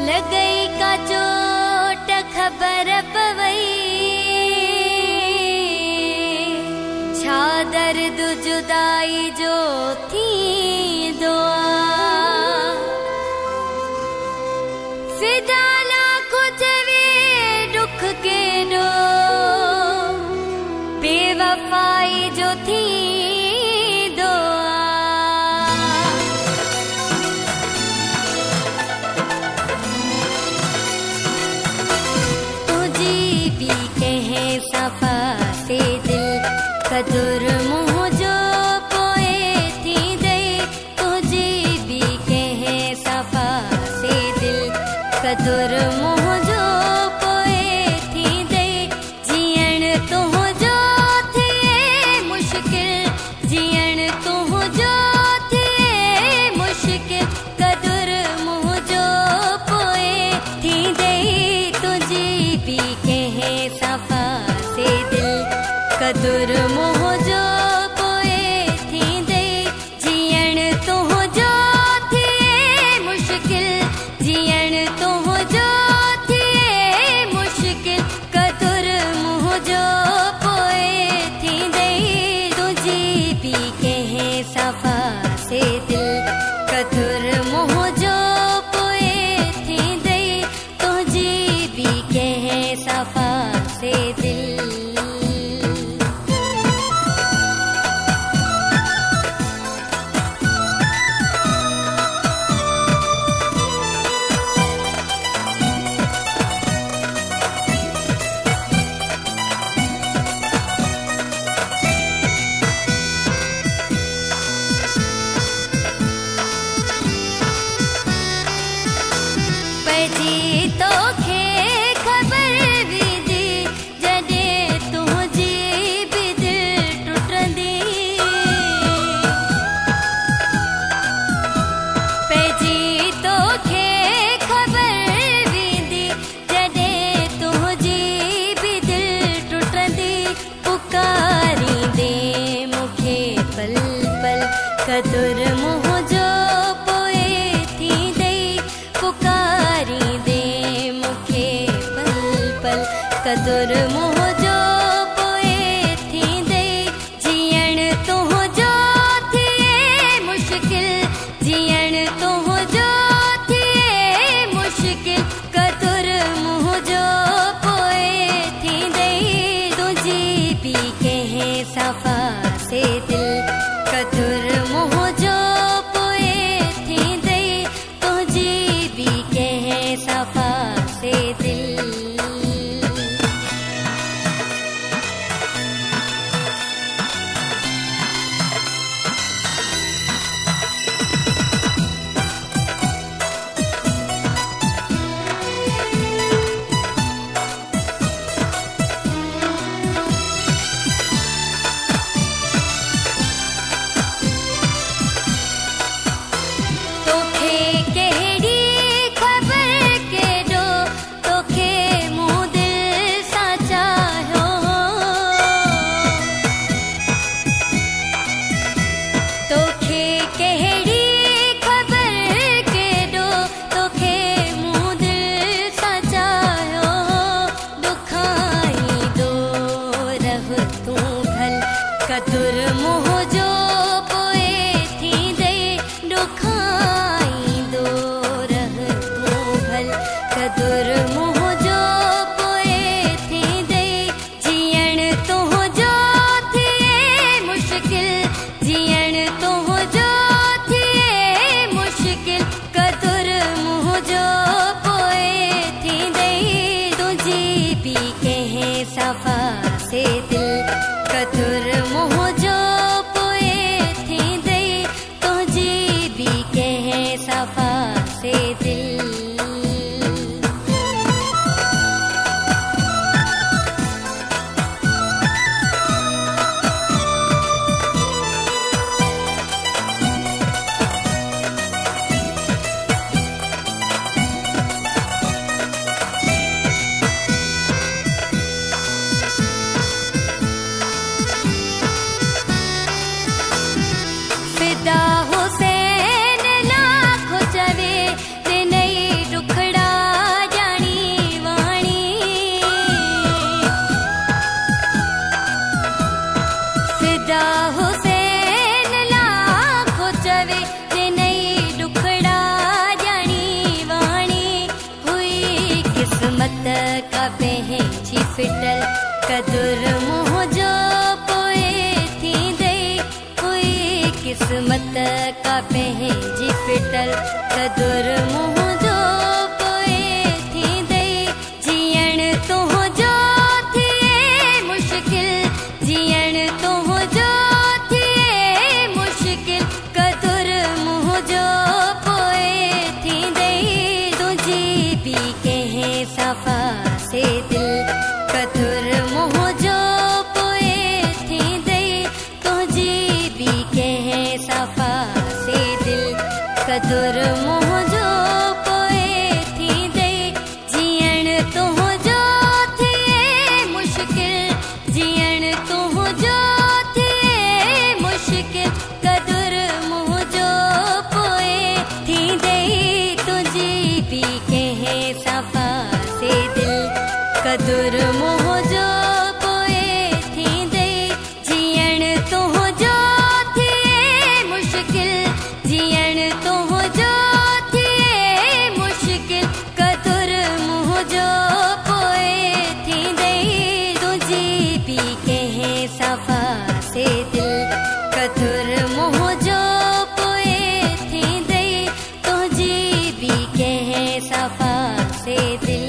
लगई का चोट खबर पवई छा दर्द जुदाई जो थी दुआ फिदा लाखो जवे दुख के दो बेवफाई जो थी सफा से दिल कदुर मुँह जो पोए थी दे तुझे भी कहे सफा से दिल कदुर मुँह जो पोए थी दे जियण तो जो थे मुश्किल जियण तो जो थे मुश्किल कदुर मुँह जो पोए थी दे तुझे भी कहे सफा कदुर मोह जो पोए थी दे जियण तो जो थे मुश्किल जियण तो जो थे मुश्किल कदुर मोह जो पोए थी दे तुझे भी कहे सफा से दिल कदुर मोह जो पोए थी दे तुझे भी कहे सफा से दिल तो खे खबर भी दी जडे तुझी भी दिल टुटंदी पैजी तो खे खबर भी दी जडे तुझी भी दिल टुटंदी पुकारी दे मुखे पल पल कदुर मुँह जो पोए थी दे पुकारी दे मुखे पल पल कदुर मुँह जो पोए थी दे जियण तो जो थे मुश्किल जियण तो जो थे मुश्किल कदुर मुँह जो पोए थी दे तुझे भी कहे सफा से दिल कदुर मुँह जो पोए थी दे तुझे भी कहे सफा से दिल कदुर मुँह जो पोए थी दे दुखाई दो रह तू भल कदुर मुँह जो पोए थी दे जियण तो जो थे मुश्किल जियण तो जो थे मुश्किल कदुर मुँह जो पोए थी दे तुझे भी कहे सफा से दिल कदुर मुँह जो पोए थी दे तुझे भी कहे सफा से दिल फिदा हुसैन लाखो कदुर मोह जो पोए थी दे हुई किस्मत का पंहिंजी फिटल कदुर मोह जो पोए थी दे जीअण तुंहिंजो थिए मुश्किल जीअण तुंहिंजो थिए मुश्किल कदुर मोह जो पोए थी दे तुझी भी कंहिं सफ़ा से दिल कदुर मोह जो पोए थी दे तुझी भी कंहिं सफ़ा से दिल कदुर मोह जो पोए थी दे जीअण तुंहिंजो थिए मुश्किल जीअण तुंहिंजो थिए मुश्किल कदुर मोह जो पोए थी दे तुझी भी कंहिं सफ़ा से दिल कदुर मोह जो पोए थी दे जीअण तुंहिंजो थिए मुश्किल जीअण तुंहिंजो थिए मुश्किल कदुर मोह जो पोए थी दे तुझी भी कंहिं सफ़ा से दिल कदुर मोह जो पोए थी दे तुझी भी कंहिं सफ़ा से दिल